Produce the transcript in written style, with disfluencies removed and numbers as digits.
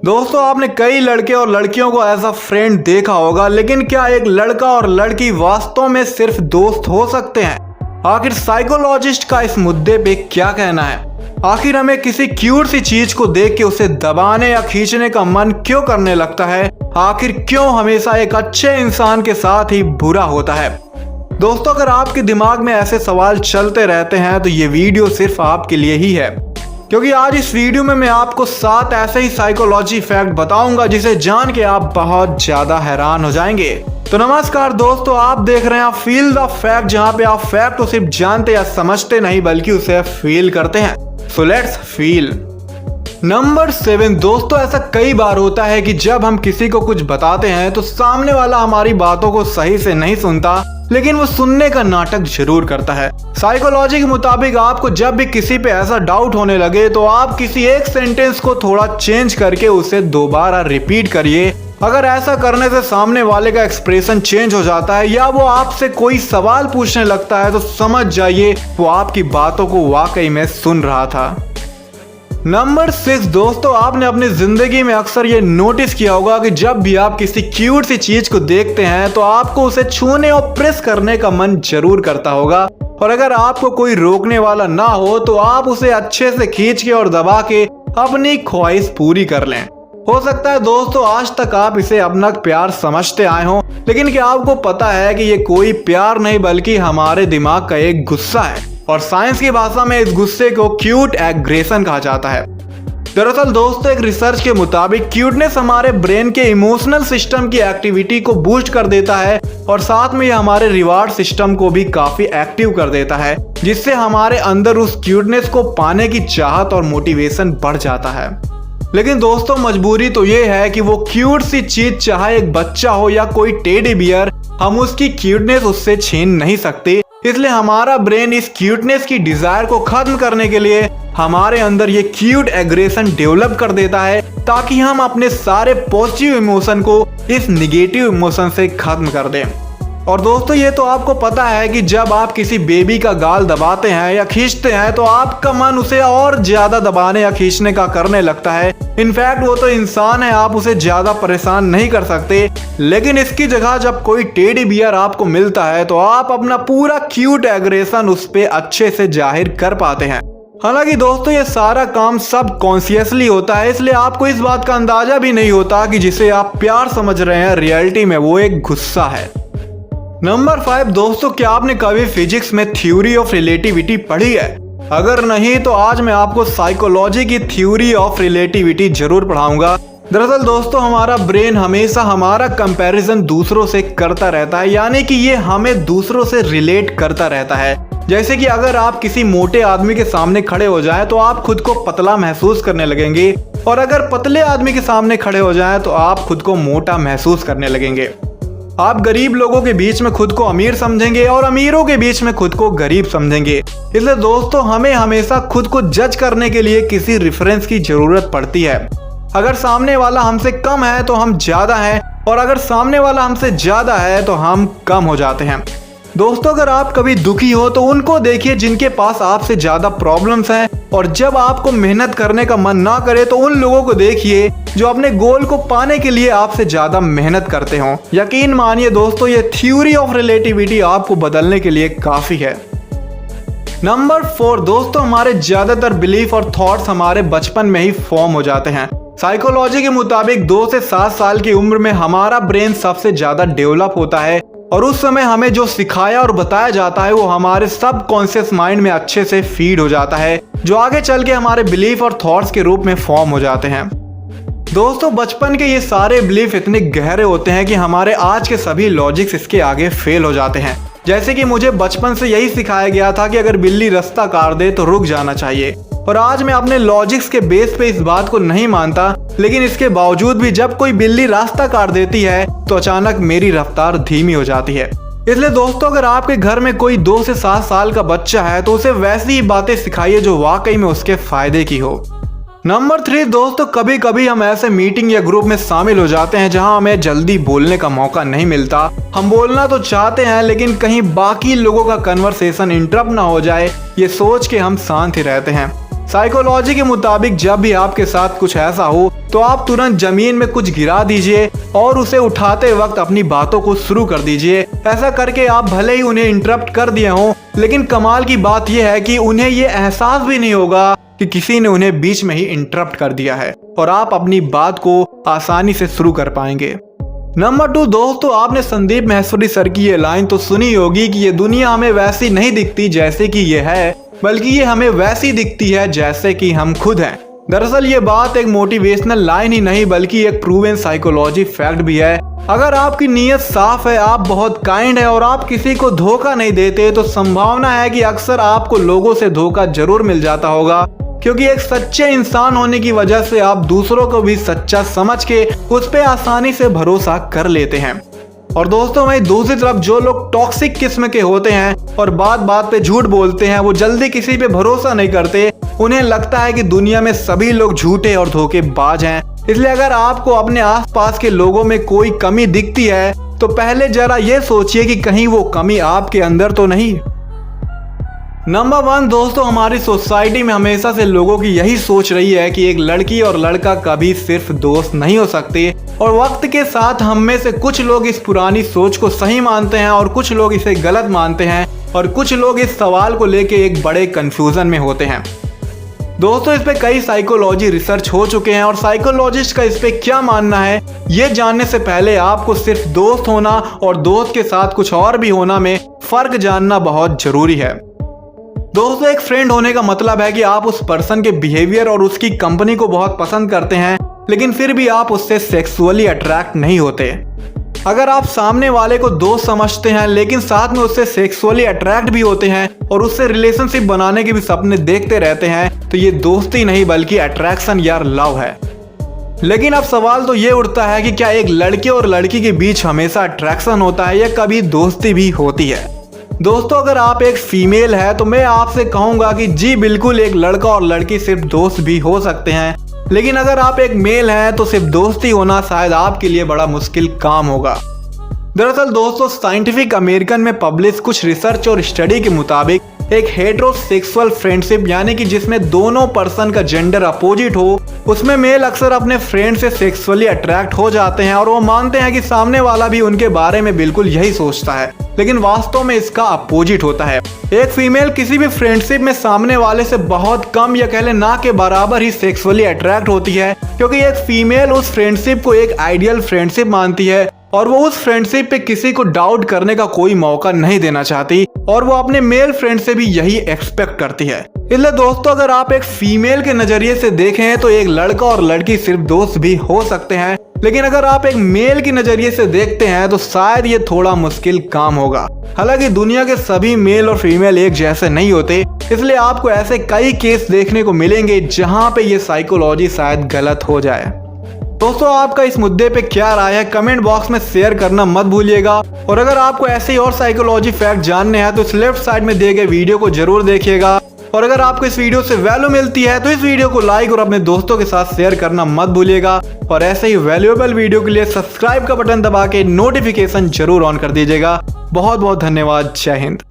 दोस्तों आपने कई लड़के और लड़कियों को एज अ फ्रेंड देखा होगा, लेकिन क्या एक लड़का और लड़की वास्तव में सिर्फ दोस्त हो सकते हैं? आखिर साइकोलॉजिस्ट का इस मुद्दे पे क्या कहना है? आखिर हमें किसी क्यूट सी चीज को देख के उसे दबाने या खींचने का मन क्यों करने लगता है? आखिर क्यों हमेशा एक अच्छे इंसान के साथ ही बुरा होता है? दोस्तों अगर आपके दिमाग में ऐसे सवाल चलते रहते हैं तो ये वीडियो सिर्फ आपके लिए ही है, क्योंकि आज इस वीडियो में मैं आपको 7 ऐसे ही साइकोलॉजी फैक्ट बताऊंगा जिसे जान के आप बहुत ज्यादा हैरान हो जाएंगे। तो नमस्कार दोस्तों, आप देख रहे हैं फील द फैक्ट, जहां पे आप फैक्ट को सिर्फ जानते या समझते नहीं बल्कि उसे फील करते हैं। So let's feel. नंबर 7 दोस्तों, ऐसा कई बार होता है कि जब हम किसी को कुछ बताते हैं तो सामने वाला हमारी बातों को सही से नहीं सुनता, लेकिन वो सुनने का नाटक जरूर करता है। साइकोलॉजी के मुताबिक आपको जब भी किसी पे ऐसा डाउट होने लगे तो आप किसी एक सेंटेंस को थोड़ा चेंज करके उसे दोबारा रिपीट करिए। अगर ऐसा करने से सामने वाले का एक्सप्रेशन चेंज हो जाता है या वो आपसे कोई सवाल पूछने लगता है तो समझ जाइए वो आपकी बातों को वाकई में सुन रहा था। नंबर 6 दोस्तों, आपने अपनी जिंदगी में अक्सर ये नोटिस किया होगा कि जब भी आप किसी क्यूट सी चीज को देखते हैं तो आपको उसे छूने और प्रेस करने का मन जरूर करता होगा, और अगर आपको कोई रोकने वाला ना हो तो आप उसे अच्छे से खींच के और दबा के अपनी ख्वाहिश पूरी कर लें। हो सकता है दोस्तों आज तक आप इसे अपना प्यार समझते आए हों, लेकिन क्या आपको पता है कि ये कोई प्यार नहीं बल्कि हमारे दिमाग का एक गुस्सा है, और साइंस की भाषा में इस गुस्से को क्यूट एग्रेशन कहा जाता है। दरअसल दोस्तों एक रिसर्च के मुताबिक क्यूटनेस हमारे ब्रेन के इमोशनल सिस्टम की एक्टिविटी को बूस्ट कर देता है, और साथ में ये हमारे रिवार्ड सिस्टम को भी काफी एक्टिव कर देता है, जिससे हमारे अंदर उस क्यूटनेस को पाने की चाहत और मोटिवेशन बढ़ जाता है। लेकिन दोस्तों मजबूरी तो ये है कि वो क्यूट सी चीज, चाहे एक बच्चा हो या कोई टेडी बियर, हम उसकी क्यूटनेस उससे छीन नहीं सकते। इसलिए हमारा ब्रेन इस क्यूटनेस की डिजायर को खत्म करने के लिए हमारे अंदर ये क्यूट एग्रेशन डेवलप कर देता है, ताकि हम अपने सारे पॉजिटिव इमोशन को इस निगेटिव इमोशन से खत्म कर दें। और दोस्तों ये तो आपको पता है कि जब आप किसी बेबी का गाल दबाते हैं या खींचते हैं तो आपका मन उसे और ज्यादा दबाने या खींचने का करने लगता है। इनफैक्ट वो तो इंसान है, आप उसे ज्यादा परेशान नहीं कर सकते, लेकिन इसकी जगह जब कोई टेडी बियर आपको मिलता है तो आप अपना पूरा क्यूट एग्रेशन उस पे अच्छे से जाहिर कर पाते हैं। हालांकि दोस्तों ये सारा काम सब कॉन्शियसली होता है, इसलिए आपको इस बात का अंदाजा भी नहीं होता कि जिसे आप प्यार समझ रहे हैं रियलिटी में वो एक गुस्सा है। नंबर 5 दोस्तों, क्या आपने कभी फिजिक्स में थ्योरी ऑफ रिलेटिविटी पढ़ी है? अगर नहीं तो आज मैं आपको साइकोलॉजी की थ्योरी ऑफ रिलेटिविटी जरूर पढ़ाऊंगा। दरअसल दोस्तों हमारा ब्रेन हमेशा हमारा कंपैरिजन दूसरों से करता रहता है, यानी कि ये हमें दूसरों से रिलेट करता रहता है। जैसे कि अगर आप किसी मोटे आदमी के सामने खड़े हो जाएं तो आप खुद को पतला महसूस करने लगेंगे, और अगर पतले आदमी के सामने खड़े हो जाएं तो आप खुद को मोटा महसूस करने लगेंगे। आप गरीब लोगों के बीच में खुद को अमीर समझेंगे और अमीरों के बीच में खुद को गरीब समझेंगे। इसलिए दोस्तों हमें हमेशा खुद को जज करने के लिए किसी रेफरेंस की जरूरत पड़ती है। अगर सामने वाला हमसे कम है तो हम ज्यादा हैं, और अगर सामने वाला हमसे ज्यादा है तो हम कम हो जाते हैं। दोस्तों अगर आप कभी दुखी हो तो उनको देखिए जिनके पास आपसे ज्यादा प्रॉब्लम्स हैं, और जब आपको मेहनत करने का मन ना करे तो उन लोगों को देखिए जो अपने गोल को पाने के लिए आपसे ज्यादा मेहनत करते हो। यकीन मानिए दोस्तों ये थ्योरी ऑफ रिलेटिविटी आपको बदलने के लिए काफी है। नंबर 4 दोस्तों, हमारे ज्यादातर बिलीफ और थॉट्स हमारे बचपन में ही फॉर्म हो जाते हैं। साइकोलॉजी के मुताबिक 2 से 7 साल की उम्र में हमारा ब्रेन सबसे ज्यादा डेवलप होता है, और उस समय हमें जो सिखाया और बताया जाता है वो हमारे सबकॉन्शियस माइंड में अच्छे से फीड हो जाता है, जो आगे चल के हमारे बिलीफ और थॉट्स के रूप में फॉर्म हो जाते हैं। दोस्तों बचपन के ये सारे बिलीफ इतने गहरे होते हैं कि हमारे आज के सभी लॉजिक्स इसके आगे फेल हो जाते हैं। जैसे कि मुझे बचपन से यही सिखाया गया था कि अगर बिल्ली रास्ता काट दे तो रुक जाना चाहिए, और आज मैं अपने लॉजिक्स के बेस पे इस बात को नहीं मानता, लेकिन इसके बावजूद भी जब कोई बिल्ली रास्ता काट देती है तो अचानक मेरी रफ्तार धीमी हो जाती है। इसलिए दोस्तों अगर आपके घर में कोई 2 से 7 साल का बच्चा है तो उसे वैसी ही बातें सिखाइए जो वाकई में उसके फायदे की हो। नंबर 3 दोस्तों, कभी कभी हम ऐसे मीटिंग या ग्रुप में शामिल हो जाते हैं जहां हमें जल्दी बोलने का मौका नहीं मिलता। हम बोलना तो चाहते हैं लेकिन कहीं बाकी लोगों का कन्वर्सेशन इंटरप्ट ना हो जाए, ये सोच के हम शांत ही रहते हैं। साइकोलॉजी के मुताबिक जब भी आपके साथ कुछ ऐसा हो तो आप तुरंत जमीन में कुछ गिरा दीजिए और उसे उठाते वक्त अपनी बातों को शुरू कर दीजिए। ऐसा करके आप भले ही उन्हें इंटरप्ट कर दिए हों, लेकिन कमाल की बात यह है कि उन्हें ये एहसास भी नहीं होगा कि किसी ने उन्हें बीच में ही इंटरप्ट कर दिया है और आप अपनी बात को आसानी से शुरू कर पाएंगे। नंबर 2 दोस्तों, आपने संदीप माहेश्वरी सर की ये लाइन तो सुनी होगी कि ये दुनिया हमें वैसी नहीं दिखती जैसे कि ये है, बल्कि ये हमें वैसी दिखती है जैसे कि हम खुद हैं। दरअसल ये बात एक मोटिवेशनल लाइन ही नहीं बल्कि एक प्रूवन साइकोलॉजी फैक्ट भी है। अगर आपकी नीयत साफ है, आप बहुत काइंड है और आप किसी को धोखा नहीं देते, तो संभावना है कि अक्सर आपको लोगों से धोखा जरूर मिल जाता होगा, क्योंकि एक सच्चे इंसान होने की वजह से आप दूसरों को भी सच्चा समझ के उस पर आसानी से भरोसा कर लेते हैं। और दोस्तों वहीं दूसरी तरफ जो लोग टॉक्सिक किस्म के होते हैं और बात बात पे झूठ बोलते हैं, वो जल्दी किसी पे भरोसा नहीं करते। उन्हें लगता है कि दुनिया में सभी लोग झूठे और धोखेबाज हैं। इसलिए अगर आपको अपने आसपास के लोगों में कोई कमी दिखती है तो पहले जरा ये सोचिए कि कहीं वो कमी आपके अंदर तो नहीं। नंबर 1 दोस्तों, हमारी सोसाइटी में हमेशा से लोगों की यही सोच रही है कि एक लड़की और लड़का कभी सिर्फ दोस्त नहीं हो सकते, और वक्त के साथ हम में से कुछ लोग इस पुरानी सोच को सही मानते हैं और कुछ लोग इसे गलत मानते हैं, और कुछ लोग इस सवाल को लेके एक बड़े कंफ्यूजन में होते हैं। दोस्तों इस पे कई साइकोलॉजी रिसर्च हो चुके हैं और साइकोलॉजिस्ट का इस पे क्या मानना है ये जानने से पहले आपको सिर्फ दोस्त होना और दोस्त के साथ कुछ और भी होना में फर्क जानना बहुत जरूरी है। दोस्तों एक फ्रेंड होने का मतलब है कि आप उस पर्सन के बिहेवियर और उसकी कंपनी को बहुत पसंद करते हैं, लेकिन फिर भी आप उससे सेक्सुअली अट्रैक्ट नहीं होते। अगर आप सामने वाले को दोस्त समझते हैं लेकिन साथ में उससे सेक्सुअली अट्रैक्ट भी होते हैं और उससे रिलेशनशिप बनाने के भी सपने देखते रहते हैं, तो ये दोस्ती नहीं बल्कि अट्रैक्शन या लव है। लेकिन अब सवाल तो ये उठता है कि क्या एक लड़के और लड़की के बीच हमेशा अट्रैक्शन होता है या कभी दोस्ती भी होती है। दोस्तों अगर आप एक फीमेल है तो मैं आपसे कहूंगा कि जी बिल्कुल, एक लड़का और लड़की सिर्फ दोस्त भी हो सकते हैं, लेकिन अगर आप एक मेल हैं तो सिर्फ दोस्ती होना शायद आपके लिए बड़ा मुश्किल काम होगा। दरअसल दोस्तों साइंटिफिक अमेरिकन में पब्लिश कुछ रिसर्च और स्टडी के मुताबिक एक हेटेरोसेक्सुअल फ्रेंडशिप यानी कि जिसमें दोनों पर्सन का जेंडर अपोजिट हो, उसमें मेल अक्सर अपने फ्रेंड से सेक्सुअली अट्रैक्ट हो जाते हैं और वो मानते हैं कि सामने वाला भी उनके बारे में बिल्कुल यही सोचता है, लेकिन वास्तव में इसका अपोजिट होता है। एक फीमेल किसी भी फ्रेंडशिप में सामने वाले से बहुत कम या कह ले ना के बराबर ही सेक्सुअली अट्रैक्ट होती है, क्योंकि एक फीमेल उस फ्रेंडशिप को एक आइडियल फ्रेंडशिप मानती है और वो उस फ्रेंडशिप पे किसी को डाउट करने का कोई मौका नहीं देना चाहती, और वो अपने मेल फ्रेंड से भी यही एक्सपेक्ट करती है। इसलिए दोस्तों अगर आप एक फीमेल के नजरिए से देखें तो एक लड़का और लड़की सिर्फ दोस्त भी हो सकते हैं, लेकिन अगर आप एक मेल के नजरिए से देखते हैं तो शायद ये थोड़ा मुश्किल काम होगा। हालांकि दुनिया के सभी मेल और फीमेल एक जैसे नहीं होते, इसलिए आपको ऐसे कई केस देखने को मिलेंगे जहां पे ये साइकोलॉजी शायद गलत हो जाए। दोस्तों आपका इस मुद्दे पे क्या राय है कमेंट बॉक्स में शेयर करना मत भूलिएगा, और अगर आपको ऐसे ही और साइकोलॉजी फैक्ट जानने हैं तो इस लेफ्ट साइड में दिए गए वीडियो को जरूर देखिएगा, और अगर आपको इस वीडियो से वैल्यू मिलती है तो इस वीडियो को लाइक और अपने दोस्तों के साथ शेयर करना मत भूलिएगा, और ऐसे ही वैल्यूएबल वीडियो के लिए सब्सक्राइब का बटन दबा के नोटिफिकेशन जरूर ऑन कर दीजिएगा। बहुत बहुत धन्यवाद। जय हिंद।